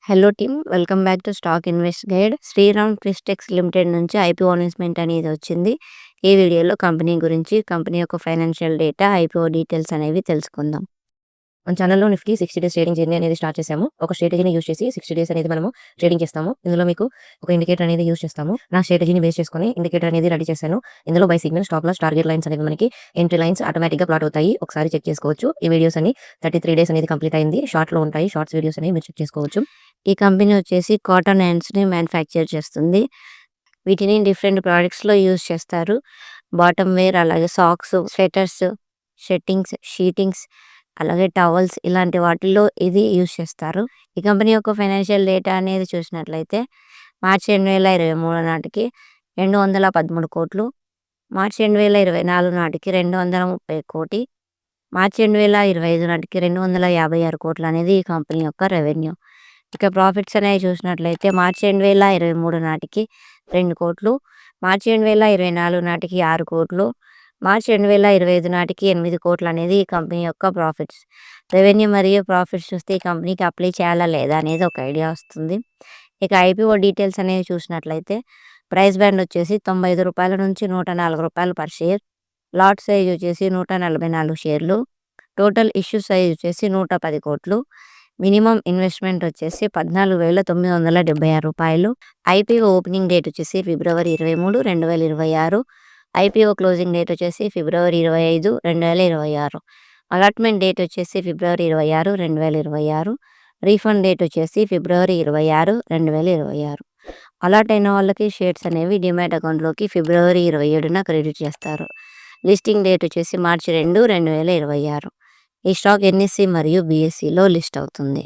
Hello team, welcome back to stock invest guide. Sriram Twistex limited నుంచి IPO announcement అనేది వచ్చింది. ఈ వీడియోలో కంపెనీ గురించి, కంపెనీ యొక్క ఫైనాన్షియల్ డేటా, ఐపీఓ డీటెయిల్స్ అనేవి తెలుసుకుందాం. మన ఛానల్లో నిఫ్టీ 60 డేస్ ట్రేడింగ్ జర్నీ అనేది స్టార్ట్ చేసాము. ఒక స్ట్రాటజీని యూస్ చేసి 60 డేస్ అనేది మనము ట్రేడింగ్ చేస్తాము. ఇందులో మీకు ఒక ఇండికేటర్ అనేది యూస్ చేస్తాము. నా స్ట్రాటజీని బేస్ చేసుకొని ఇండికేటర్ అనేది రెడీ చేశాను. ఇందులో buy signal, stop loss, target lines అనేవి మనకి ఎంట్రీ లైన్స్ ఆటోమేటిక్గా ప్లాట్ అవుతాయి. ఒకసారి చెక్ చేసుకోవచ్చు. ఈ వీడియోస్ అని 33 డేస్ అనేది కంప్లీట్ అయింది. షార్ట్లో ఉంటాయి. షార్ట్స్ వీడియోస్ అనేవి మీరు చెక్ చేసుకోవచ్చు. ఈ కంపెనీ వచ్చేసి కాటన్ హ్యాండ్స్ని మ్యానుఫ్యాక్చర్ చేస్తుంది. వీటిని డిఫరెంట్ ప్రోడక్ట్స్లో యూజ్ చేస్తారు. బాటమ్ వేర్, అలాగే సాక్స్, స్వెటర్స్, షెట్టింగ్స్, షీటింగ్స్, అలాగే టవల్స్, ఇలాంటి వాటిల్లో ఇది యూజ్ చేస్తారు. ఈ కంపెనీ యొక్క ఫైనాన్షియల్ డేటా అనేది చూసినట్లయితే మార్చి 2023 నాటికి 213 కోట్లు, మార్చి 2024 నాటికి 230 కోటి, మార్చి 2025 నాటికి 256 కోట్లు అనేది ఈ కంపెనీ యొక్క రెవెన్యూ. ఇక ప్రాఫిట్స్ అనేవి చూసినట్లయితే మార్చి 2023 నాటికి 2 కోట్లు, మార్చి 2024 నాటికి 6 కోట్లు, మార్చి 2025 నాటికి 8 కోట్లు అనేది ఈ కంపెనీ యొక్క ప్రాఫిట్స్. రెవెన్యూ మరియు ప్రాఫిట్స్ చూస్తే ఈ కంపెనీకి అప్లై చేయాలా లేదా అనేది ఒక ఐడియా వస్తుంది. ఇక ఐపీఓ డీటెయిల్స్ అనేవి చూసినట్లయితే ప్రైస్ బ్యాండ్ వచ్చేసి 95 రూపాయల నుంచి 104 రూపాయలు పర్ షేర్, లాట్ సైజ్ వచ్చేసి 144 షేర్లు, టోటల్ ఇష్యూ సైజ్ వచ్చేసి 110 కోట్లు, మినిమం ఇన్వెస్ట్మెంట్ వచ్చేసి 14,976 రూపాయలు. ఐపీఓ ఓపెనింగ్ డేట్ వచ్చేసి ఫిబ్రవరి 23, 2026. ఐపీఓ క్లోజింగ్ డేట్ వచ్చేసి ఫిబ్రవరి 25, 2026. అలాట్మెంట్ డేట్ వచ్చేసి ఫిబ్రవరి 26, 2026. రీఫండ్ డేట్ వచ్చేసి ఫిబ్రవరి 26, 2026. అలాట్ అయిన వాళ్ళకి షేర్స్ అనేవి డిమాట్ అకౌంట్లోకి ఫిబ్రవరి 27న క్రెడిట్ చేస్తారు. లిస్టింగ్ డేట్ వచ్చేసి మార్చి 2, 2026. ఈ స్టాక్ ఎన్ఎస్సి మరియు బిఎస్సిలో లిస్ట్ అవుతుంది.